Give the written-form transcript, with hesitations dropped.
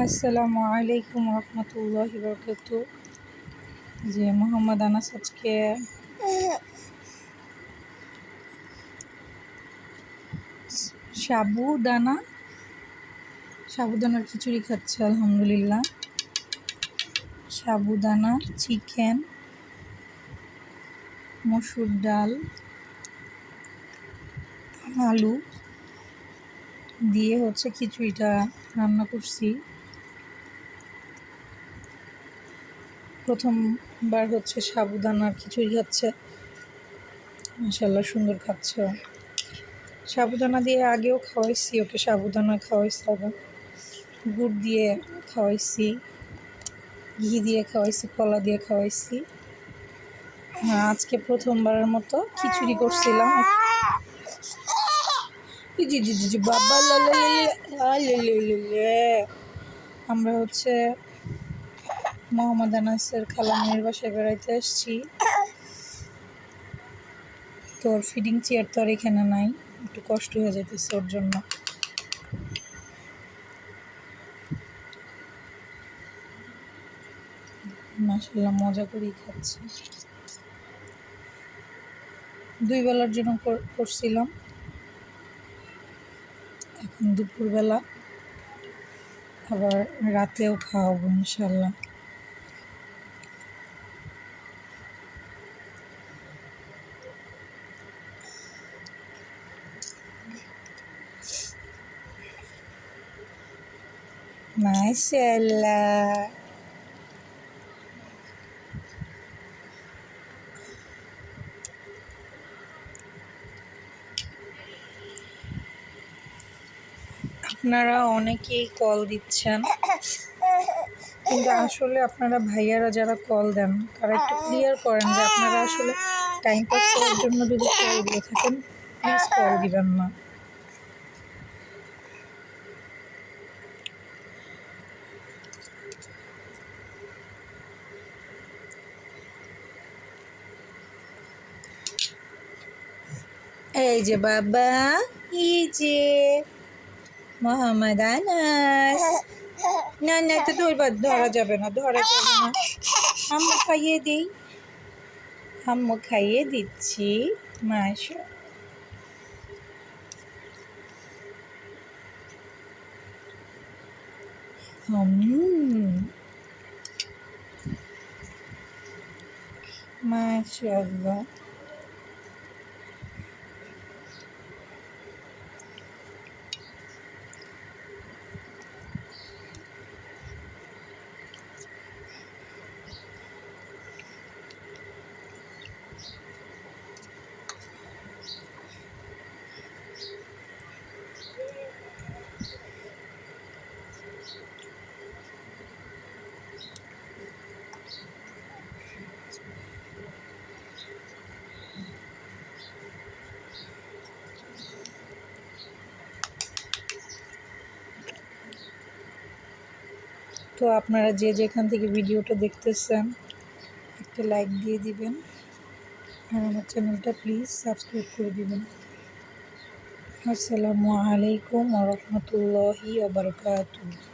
আসসালামু আলাইকুম রহমতুল্লাহি বরকাতুহু। যে মোহাম্মদ আনাস আজকে সাবুদানার খিচুড়ি খাচ্ছে। আলহামদুলিল্লাহ। সাবুদানা, চিকেন, মসুর ডাল, আলু দিয়ে খিচুড়িটা রান্না করছি। প্রথমবার সাবুদানার খিচুড়ি খাচ্ছে। মাশাআল্লাহ, সুন্দর খাচ্ছে। সাবুদানা দিয়ে আগেও খাওয়াইছি ওকে, সাবুদানা খাওয়াইছি, আবার গুড় দিয়ে খাওয়াইছি, ঘি দিয়ে খাওয়াইছি, কলা দিয়ে খাওয়াইছি। আজকে প্রথমবারের মতো খিচুড়ি করছিলাম। বাবা আমরা মোহাম্মদ আনাসের খালামণির বাসায় বেড়াইতে আসছি। তোর ফিডিং চেয়ার তো আর এখানে নাই, একটু কষ্ট হয়ে যেতেছে ওর জন্য। মাশাআল্লাহ, মজা করেই খাচ্ছে। 2 বেলার জন্য করছিলাম। এখন দুপুরবেলা, আবার রাতেও খাওয়াবো ইনশাল্লাহ। মাশাআল্লাহ। আপনারা অনেকেই কল দিচ্ছেন, কিন্তু আসলে আপনারা ভাইয়ারা যারা কল দেন তারা একটু ক্লিয়ার করেন যে আপনারা আসলে টাইম পাস করার জন্য যদি কল দিয়ে থাকেন, প্লিজ কল দিবেন না। এই যে বাবা, এই যে মোহাম্মদ আনাস। না না, তো ধরা যাবে না। আম্মু খাইয়ে দিই, আম্মু খাইয়ে দিচ্ছি। মাশা মাশাআল্লাহ। তো আপনারা যে যেখান থেকে ভিডিওটা দেখতেছেন, একটা লাইক দিয়ে দিবেন, আর আমার চ্যানেলটা প্লিজ সাবস্ক্রাইব করে দিবেন। আসসালামু আলাইকুম ওয়া রাহমাতুল্লাহি ওয়া বারাকাতুহু।